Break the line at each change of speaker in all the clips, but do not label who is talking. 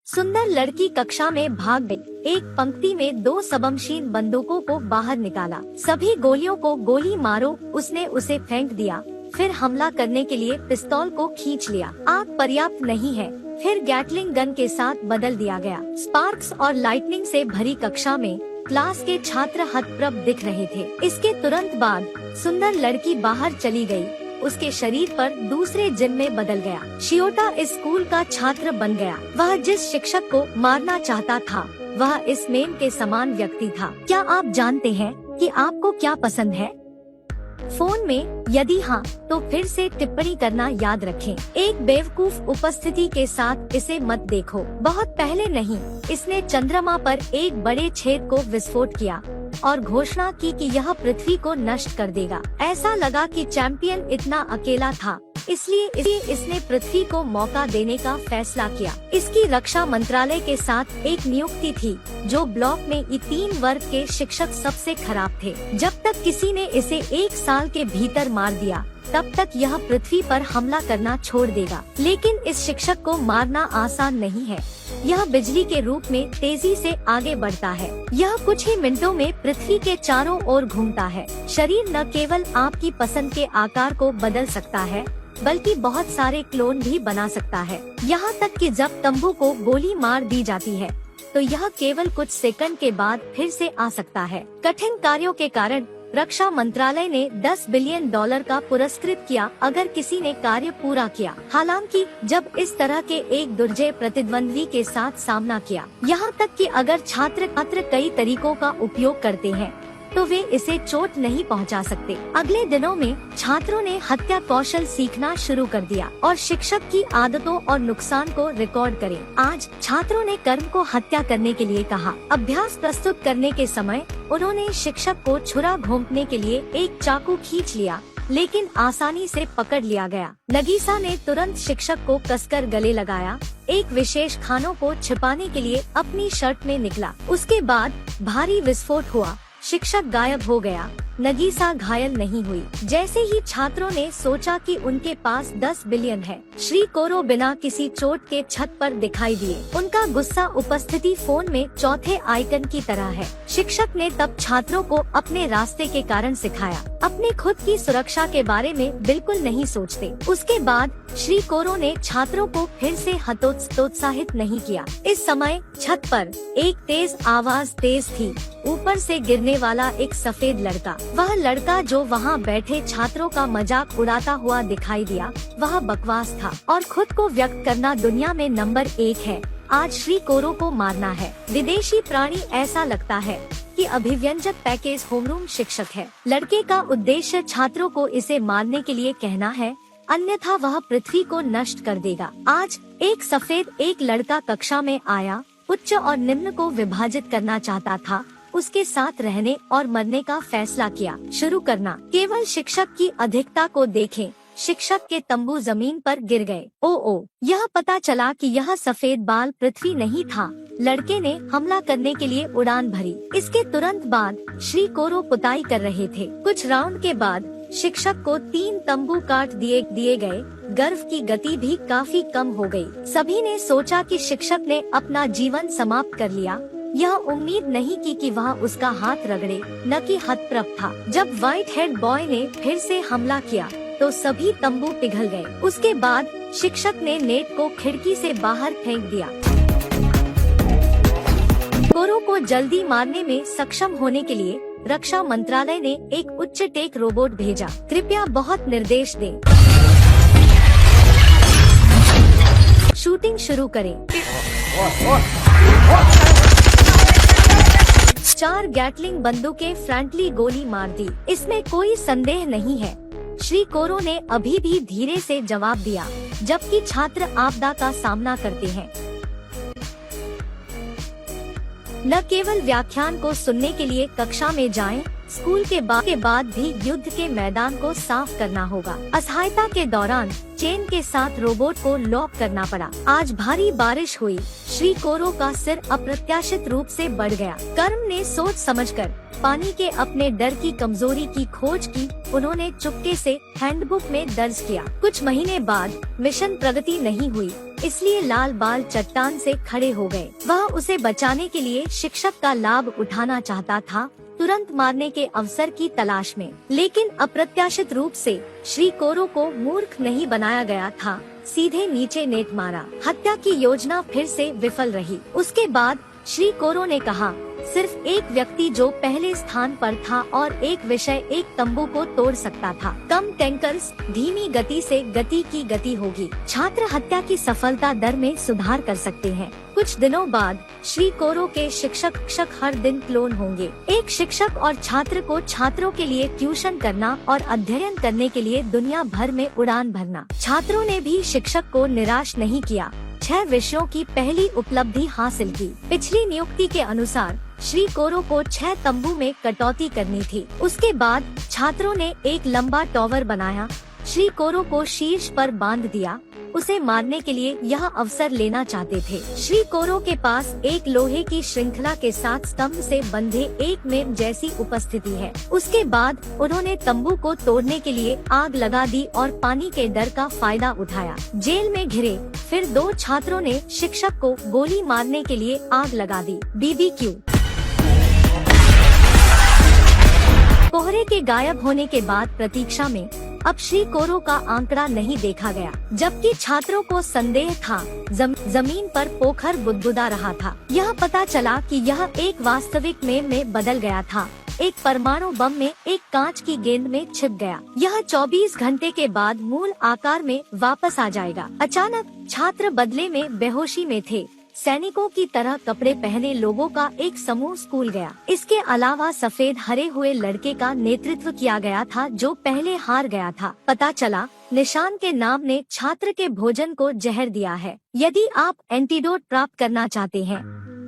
सुंदर लड़की कक्षा में भाग गई। एक पंक्ति में 2 सबमशीन बंदूकों को बाहर निकाला। सभी गोलियों को गोली मारो, उसने उसे फेंक दिया। फिर हमला करने के लिए पिस्तौल को खींच लिया। आग पर्याप्त नहीं है, फिर गैटलिंग गन के साथ बदल दिया गया। स्पार्क्स और लाइटनिंग से भरी कक्षा में क्लास के छात्र हतप्रभ दिख रहे थे। इसके तुरंत बाद सुंदर लड़की बाहर चली गई। उसके शरीर पर दूसरे जिम में बदल गया। शियोटा इस स्कूल का छात्र बन गया। वह जिस शिक्षक को मारना चाहता था वह इस मेम के समान व्यक्ति था। क्या आप जानते हैं कि आपको क्या पसंद है? फोन में यदि हाँ तो फिर से टिप्पणी करना याद रखें। एक बेवकूफ उपस्थिति के साथ इसे मत देखो। बहुत पहले नहीं, इसने चंद्रमा पर एक बड़े छेद को विस्फोट किया और घोषणा की कि यह पृथ्वी को नष्ट कर देगा। ऐसा लगा कि चैंपियन इतना अकेला था, इसलिए इसने पृथ्वी को मौका देने का फैसला किया। इसकी रक्षा मंत्रालय के साथ एक नियुक्ति थी जो ब्लॉक में E3 वर्ग के शिक्षक सबसे खराब थे। जब तक किसी ने इसे 1 साल के भीतर मार दिया तब तक यह पृथ्वी पर हमला करना छोड़ देगा। लेकिन इस शिक्षक को मारना आसान नहीं है। यह बिजली के रूप में तेजी से आगे बढ़ता है। यह कुछ ही मिनटों में पृथ्वी के चारों ओर घूमता है। शरीर न केवल आपकी पसंद के आकार को बदल सकता है बल्कि बहुत सारे क्लोन भी बना सकता है। यहाँ तक कि जब तंबू को गोली मार दी जाती है तो यह केवल कुछ सेकंड के बाद फिर से आ सकता है। कठिन कार्यों के कारण रक्षा मंत्रालय ने $10 बिलियन का पुरस्कृत किया अगर किसी ने कार्य पूरा किया। हालांकि जब इस तरह के एक दुर्जय प्रतिद्वंद्वी के साथ सामना किया, यहाँ तक कि अगर छात्र कई तरीकों का उपयोग करते हैं तो वे इसे चोट नहीं पहुंचा सकते। अगले दिनों में छात्रों ने हत्या कौशल सीखना शुरू कर दिया और शिक्षक की आदतों और नुकसान को रिकॉर्ड करें। आज छात्रों ने कर्म को हत्या करने के लिए कहा। अभ्यास प्रस्तुत करने के समय उन्होंने शिक्षक को छुरा घोंपने के लिए एक चाकू खींच लिया, लेकिन आसानी से पकड़ लिया गया। नगीसा ने तुरंत शिक्षक को कसकर गले लगाया। एक विशेष खानों को छिपाने के लिए अपनी शर्ट में निकला। उसके बाद भारी विस्फोट हुआ। शिक्षक गायब हो गया। नगीसा घायल नहीं हुई। जैसे ही छात्रों ने सोचा कि उनके पास 10 बिलियन है, श्री कोरो बिना किसी चोट के छत पर दिखाई दिए। उनका गुस्सा उपस्थिति फोन में चौथे आइकन की तरह है। शिक्षक ने तब छात्रों को अपने रास्ते के कारण सिखाया। अपने खुद की सुरक्षा के बारे में बिल्कुल नहीं सोचते। उसके बाद श्री कोरो ने छात्रों को फिर से हतोत्साहित नहीं किया। इस समय छत पर एक तेज आवाज तेज थी। ऊपर से गिरने वाला एक सफेद लड़का। वह लड़का जो वहाँ बैठे छात्रों का मजाक उड़ाता हुआ दिखाई दिया, वह बकवास था और खुद को व्यक्त करना दुनिया में नंबर 1 है। आज श्री कोरो को मारना है। विदेशी प्राणी ऐसा लगता है कि अभिव्यंजक पैकेज होमरूम शिक्षक है। लड़के का उद्देश्य छात्रों को इसे मारने के लिए कहना है, अन्यथा वह पृथ्वी को नष्ट कर देगा। आज एक लड़का कक्षा में आया, उच्च और निम्न को विभाजित करना चाहता था। उसके साथ रहने और मरने का फैसला किया। शुरू करना। केवल शिक्षक की अधिकता को देखें। शिक्षक के तंबू जमीन पर गिर गए। ओ, यह पता चला कि यह सफेद बाल पृथ्वी नहीं था। लड़के ने हमला करने के लिए उड़ान भरी। इसके तुरंत बाद श्री कोरो पुताई कर रहे थे। कुछ राउंड के बाद शिक्षक को 3 तंबू काट दिए गए। गर्भ की गति भी काफी कम हो गई। सभी ने सोचा कि शिक्षक ने अपना जीवन समाप्त कर लिया। यह उम्मीद नहीं की कि वह उसका हाथ रगड़े, न कि हतप्रभ था। जब व्हाइट हेड बॉय ने फिर से हमला किया तो सभी तंबू पिघल गए। उसके बाद शिक्षक ने नेट को खिड़की से बाहर फेंक दिया। कोरो को जल्दी मारने में सक्षम होने के लिए रक्षा मंत्रालय ने एक उच्च टेक रोबोट भेजा। कृपया बहुत निर्देश दें। शूटिंग शुरू करें। 4 गैटलिंग बंदूकें फ्रंटली गोली मार दी। इसमें कोई संदेह नहीं है। श्री कोरो ने अभी भी धीरे से जवाब दिया, जबकि छात्र आपदा का सामना करते हैं। न केवल व्याख्यान को सुनने के लिए कक्षा में जाएं, स्कूल के बाद भी युद्ध के मैदान को साफ करना होगा। असहायता के दौरान चेन के साथ रोबोट को लॉक करना पड़ा। आज भारी बारिश हुई। श्री कोरो का सिर अप्रत्याशित रूप से बढ़ गया। कर्म ने सोच समझकर पानी के अपने डर की कमजोरी की खोज की। उन्होंने चुपके से हैंडबुक में दर्ज किया। कुछ महीने बाद मिशन प्रगति नहीं हुई, इसलिए लाल बाल चट्टान से खड़े हो गए। वह उसे बचाने के लिए शिक्षक का लाभ उठाना चाहता था, तुरंत मारने के अवसर की तलाश में। लेकिन अप्रत्याशित रूप से श्री कोरो को मूर्ख नहीं बनाया गया था, सीधे नीचे नेट मारा। हत्या की योजना फिर से विफल रही। उसके बाद श्री कोरो ने कहा, सिर्फ एक व्यक्ति जो पहले स्थान पर था और एक विषय एक तंबू को तोड़ सकता था। कम टैंकर्स, धीमी गति से गति की गति होगी। छात्र हत्या की सफलता दर में सुधार कर सकते हैं। कुछ दिनों बाद श्री कोरो के शिक्षक हर दिन क्लोन होंगे। एक शिक्षक और छात्र को छात्रों के लिए ट्यूशन करना और अध्ययन करने के लिए दुनिया भर में उड़ान भरना। छात्रों ने भी शिक्षक को निराश नहीं किया। 6 विषयों की पहली उपलब्धि हासिल की। पिछली नियुक्ति के अनुसार श्री कोरो को 6 तंबू में कटौती करनी थी। उसके बाद छात्रों ने एक लंबा टॉवर बनाया, श्री कोरो को शीर्ष पर बांध दिया। उसे मारने के लिए यह अवसर लेना चाहते थे। श्री कोरो के पास एक लोहे की श्रृंखला के साथ स्तंभ से बंधे एक मेम जैसी उपस्थिति है। उसके बाद उन्होंने तंबू को तोड़ने के लिए आग लगा दी और पानी के डर का फायदा उठाया। जेल में घिरे फिर 2 छात्रों ने शिक्षक को गोली मारने के लिए आग लगा दी। BBQ। कोहरे के गायब होने के बाद प्रतीक्षा में अब श्री कोरो का आंकड़ा नहीं देखा गया, जबकि छात्रों को संदेह था। जमीन पर पोखर बुदबुदा रहा था। यह पता चला कि यह एक वास्तविक मेम में बदल गया था। एक परमाणु बम में एक कांच की गेंद में छिप गया। यह 24 घंटे के बाद मूल आकार में वापस आ जाएगा। अचानक छात्र बदले में बेहोशी में थे। सैनिकों की तरह कपड़े पहने लोगों का एक समूह स्कूल गया। इसके अलावा सफेद हरे हुए लड़के का नेतृत्व किया गया था जो पहले हार गया था। पता चला निशान के नाम ने छात्र के भोजन को जहर दिया है। यदि आप एंटीडोट प्राप्त करना चाहते हैं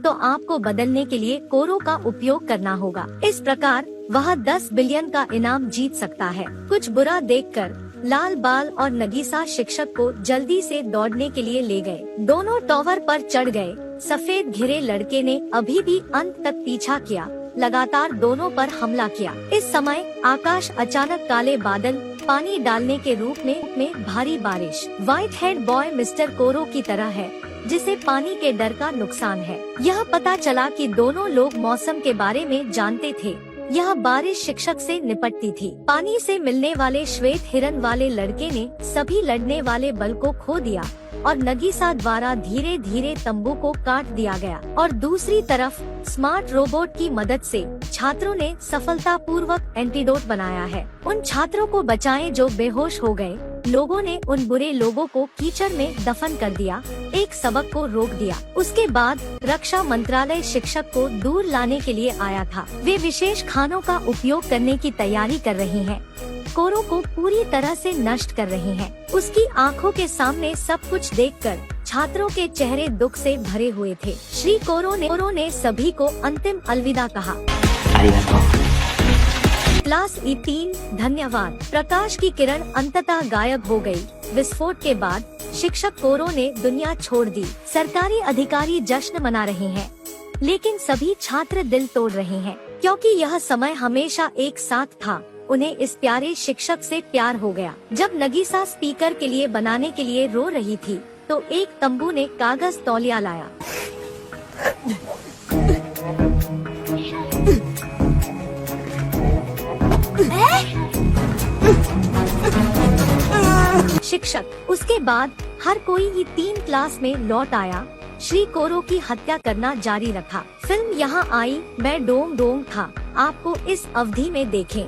तो आपको बदलने के लिए कोरो का उपयोग करना होगा। इस प्रकार वह 10 बिलियन का इनाम जीत सकता है। कुछ बुरा देखकर लाल बाल और नगीसा शिक्षक को जल्दी से दौड़ने के लिए ले गए। दोनों टॉवर पर चढ़ गए। सफेद घिरे लड़के ने अभी भी अंत तक पीछा किया, लगातार दोनों पर हमला किया। इस समय आकाश अचानक काले बादल, पानी डालने के रूप में भारी बारिश। व्हाइट हेड बॉय मिस्टर कोरो की तरह है, जिसे पानी के डर का नुकसान है। यह पता चला कि दोनों लोग मौसम के बारे में जानते थे। यह बारिश शिक्षक से निपटती थी। पानी से मिलने वाले श्वेत हिरन वाले लड़के ने सभी लड़ने वाले बल को खो दिया और नगीसा द्वारा धीरे धीरे तंबू को काट दिया गया। और दूसरी तरफ स्मार्ट रोबोट की मदद से छात्रों ने सफलतापूर्वक एंटीडोट बनाया है। उन छात्रों को बचाएं जो बेहोश हो गए। लोगों ने उन बुरे लोगों को कीचड़ में दफन कर दिया, एक सबक को रोक दिया। उसके बाद रक्षा मंत्रालय शिक्षक को दूर लाने के लिए आया था। वे विशेष खानों का उपयोग करने की तैयारी कर रहे हैं। कोरो को पूरी तरह से नष्ट कर रहे हैं। उसकी आंखों के सामने सब कुछ देखकर छात्रों के चेहरे दुख से भरे हुए थे। श्री कोरो ने सभी को अंतिम अलविदा कहा। क्लास E3 धन्यवाद। प्रकाश की किरण अंततः गायब हो गई। विस्फोट के बाद शिक्षक कोरो ने दुनिया छोड़ दी। सरकारी अधिकारी जश्न मना रहे हैं, लेकिन सभी छात्र दिल तोड़ रहे हैं, क्योंकि यह समय हमेशा एक साथ था। उन्हें इस प्यारे शिक्षक से प्यार हो गया। जब नगीसा स्पीकर के लिए बनाने के लिए रो रही थी, तो एक तंबू ने कागज तौलिया लाया। शिक्षक। उसके बाद हर कोई E3 क्लास में लौट आया। श्री कोरो की हत्या करना जारी रखा। फिल्म यहाँ आई, मैं डोंग डोंग था। आपको इस अवधि में देखें।